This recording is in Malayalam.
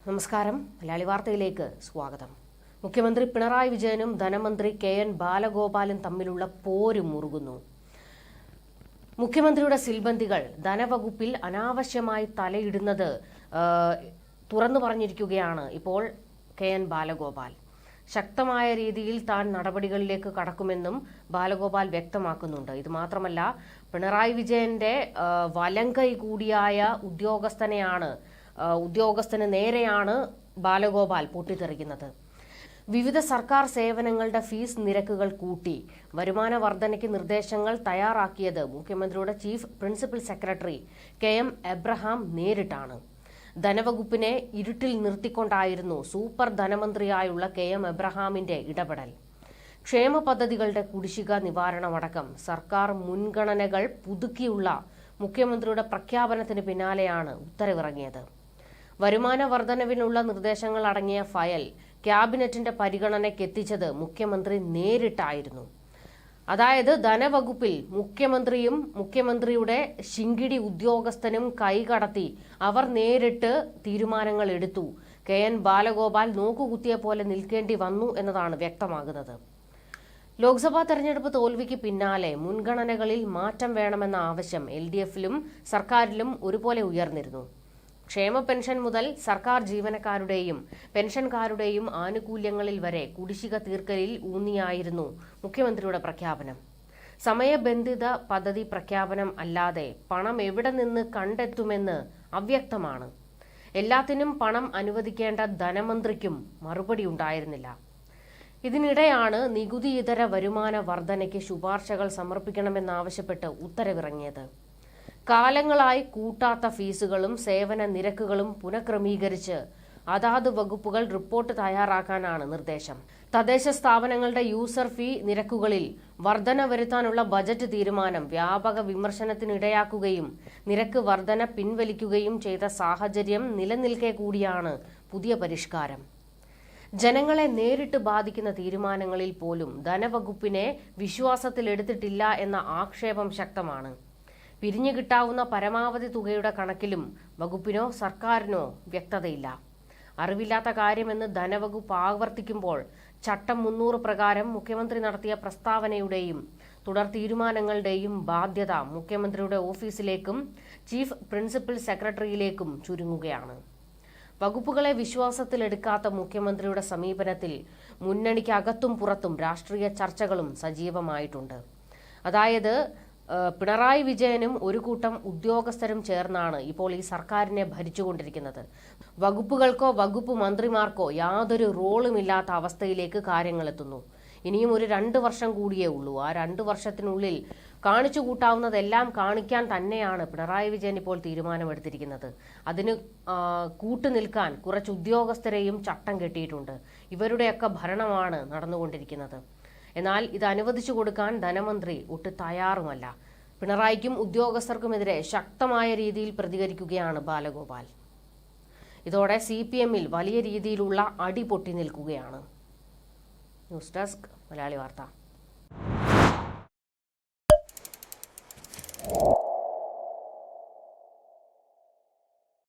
നമസ്കാരം. മലയാളി വാർത്തയിലേക്ക് സ്വാഗതം. മുഖ്യമന്ത്രി പിണറായി വിജയനും ധനമന്ത്രി കെ.എൻ. ബാലഗോപാലും തമ്മിലുള്ള പോര് മുറുകുന്നു. മുഖ്യമന്ത്രിയുടെ സിൽബന്ധികൾ ധനവകുപ്പിൽ അനാവശ്യമായി തലയിടുന്നത് തുറന്നു പറഞ്ഞിരിക്കുകയാണ് ഇപ്പോൾ കെ.എൻ. ബാലഗോപാൽ. ശക്തമായ രീതിയിൽ താൻ നടപടികളിലേക്ക് കടക്കുമെന്നും ബാലഗോപാൽ വ്യക്തമാക്കുന്നുണ്ട്. ഇത് മാത്രമല്ല, പിണറായി വിജയന്റെ വലങ്കൈ കൂടിയായ ഉദ്യോഗസ്ഥന് നേരെയാണ് ബാലഗോപാൽ പൊട്ടിത്തെറിക്കുന്നത്. വിവിധ സർക്കാർ സേവനങ്ങളുടെ ഫീസ് നിരക്കുകൾ കൂട്ടി വരുമാന വർധനയ്ക്ക് നിർദ്ദേശങ്ങൾ തയ്യാറാക്കിയത് മുഖ്യമന്ത്രിയുടെ chief principal secretary K M. Abraham നേരിട്ടാണ്. ധനവകുപ്പിനെ ഇരുട്ടിൽ നിർത്തിക്കൊണ്ടായിരുന്നു സൂപ്പർ ധനമന്ത്രിയായുള്ള കെ.എം. എബ്രഹാമിന്റെ ഇടപെടൽ. ക്ഷേമ പദ്ധതികളുടെ കുടിശ്ശിക നിവാരണമടക്കം സർക്കാർ മുൻഗണനകൾ പുതുക്കിയുള്ള മുഖ്യമന്ത്രിയുടെ പ്രഖ്യാപനത്തിന് പിന്നാലെയാണ് ഉത്തരവിറങ്ങിയത്. വരുമാന വർധനവിനുള്ള നിർദ്ദേശങ്ങൾ അടങ്ങിയ ഫയൽ ക്യാബിനറ്റിന്റെ പരിഗണനയ്ക്കെത്തിച്ചത് മുഖ്യമന്ത്രി നേരിട്ടായിരുന്നു. അതായത് ധനവകുപ്പിൽ മുഖ്യമന്ത്രിയും മുഖ്യമന്ത്രിയുടെ ശിങ്കിടി ഉദ്യോഗസ്ഥനും കൈകടത്തി അവർ നേരിട്ട് തീരുമാനങ്ങൾ എടുത്തു. കെ.എൻ. ബാലഗോപാൽ നോക്കുകുത്തിയ പോലെ നിൽക്കേണ്ടി വന്നു എന്നതാണ് വ്യക്തമാകുന്നത്. ലോക്സഭാ തെരഞ്ഞെടുപ്പ് തോൽവിക്ക് പിന്നാലെ മുൻഗണനകളിൽ മാറ്റം വേണമെന്ന ആവശ്യം LDFിലും സർക്കാരിലും ഒരുപോലെ ഉയർന്നിരുന്നു. ക്ഷേമ പെൻഷൻ മുതൽ സർക്കാർ ജീവനക്കാരുടെയും പെൻഷൻകാരുടെയും ആനുകൂല്യങ്ങളിൽ വരെ കുടിശ്ശിക തീർക്കലിൽ ഊന്നിയായിരുന്നു മുഖ്യമന്ത്രിയുടെ പ്രഖ്യാപനം. സമയബന്ധിത പദ്ധതി പ്രഖ്യാപനം അല്ലാതെ പണം എവിടെ നിന്ന് കണ്ടെത്തുമെന്ന് അവ്യക്തമാണ്. എല്ലാത്തിനും പണം അനുവദിക്കേണ്ട ധനമന്ത്രിക്കും മറുപടി ഉണ്ടായിരുന്നില്ല. ഇതിനിടെയാണ് നികുതിയിതര വരുമാന വർധനയ്ക്ക് ശുപാർശകൾ സമർപ്പിക്കണമെന്നാവശ്യപ്പെട്ട് ഉത്തരവിറങ്ങിയത്. കാലങ്ങളായി കൂട്ടാത്ത ഫീസുകളും സേവന നിരക്കുകളും പുനഃക്രമീകരിച്ച് അതാത് വകുപ്പുകൾ റിപ്പോർട്ട് തയ്യാറാക്കാനാണ് നിർദ്ദേശം. തദ്ദേശ സ്ഥാപനങ്ങളുടെ യൂസർ ഫീ നിരക്കുകളിൽ വർധന വരുത്താനുള്ള ബജറ്റ് തീരുമാനം വ്യാപക വിമർശനത്തിനിടയാക്കുകയും നിരക്ക് വർധന പിൻവലിക്കുകയും ചെയ്ത സാഹചര്യം നിലനിൽക്കെ കൂടിയാണ് പുതിയ പരിഷ്കാരം. ജനങ്ങളെ നേരിട്ട് ബാധിക്കുന്ന തീരുമാനങ്ങളിൽ പോലും ധനവകുപ്പിനെ വിശ്വാസത്തിലെടുത്തിട്ടില്ല എന്ന ആക്ഷേപം ശക്തമാണ്. പിരിഞ്ഞു കിട്ടാവുന്ന പരമാവധി തുകയുടെ കണക്കിലും വകുപ്പിനോ സർക്കാരിനോ വ്യക്തതയില്ല. അറിവില്ലാത്ത കാര്യമെന്ന് ധനവകുപ്പ് ആവർത്തിക്കുമ്പോൾ ചട്ടം 300 പ്രകാരം മുഖ്യമന്ത്രി നടത്തിയ പ്രസ്താവനയുടെയും തുടർ തീരുമാനങ്ങളുടെയും ബാധ്യത മുഖ്യമന്ത്രിയുടെ ഓഫീസിലേക്കും ചീഫ് പ്രിൻസിപ്പൽ സെക്രട്ടറിയിലേക്കും ചുരുങ്ങുകയാണ്. വകുപ്പുകളെ വിശ്വാസത്തിലെടുക്കാത്ത മുഖ്യമന്ത്രിയുടെ സമീപനത്തിൽ മുന്നണിക്കകത്തും പുറത്തും രാഷ്ട്രീയ ചർച്ചകളും സജീവമായിട്ടുണ്ട്. അതായത് പിണറായി വിജയനും ഒരു കൂട്ടം ഉദ്യോഗസ്ഥരും ചേർന്നാണ് ഇപ്പോൾ ഈ സർക്കാരിനെ ഭരിച്ചുകൊണ്ടിരിക്കുന്നത്. വകുപ്പുകൾക്കോ വകുപ്പ് മന്ത്രിമാർക്കോ യാതൊരു റോളുമില്ലാത്ത അവസ്ഥയിലേക്ക് കാര്യങ്ങൾ എത്തുന്നു. ഇനിയും ഒരു 2 വർഷം കൂടിയേ ഉള്ളൂ. ആ 2 വർഷത്തിനുള്ളിൽ കാണിച്ചു കൂട്ടാവുന്നതെല്ലാം കാണിക്കാൻ തന്നെയാണ് പിണറായി വിജയൻ ഇപ്പോൾ തീരുമാനമെടുത്തിരിക്കുന്നത്. അതിന് കൂട്ടുനിൽക്കാൻ കുറച്ച് ഉദ്യോഗസ്ഥരെയും ചട്ടം കെട്ടിയിട്ടുണ്ട്. ഇവരുടെയൊക്കെ ഭരണമാണ് നടന്നുകൊണ്ടിരിക്കുന്നത്. എന്നാൽ ഇത് അനുവദിച്ചു കൊടുക്കാൻ ധനമന്ത്രി ഒട്ടും തയ്യാറുമല്ല. പിണറായിക്കും ഉദ്യോഗസ്ഥർക്കുമെതിരെ ശക്തമായ രീതിയിൽ പ്രതികരിക്കുകയാണ് ബാലഗോപാൽ. ഇതോടെ CPMൽ വലിയ രീതിയിലുള്ള അടി പൊട്ടി നിൽക്കുകയാണ്. ന്യൂസ് ഡെസ്ക് മലയാളി വാർത്ത.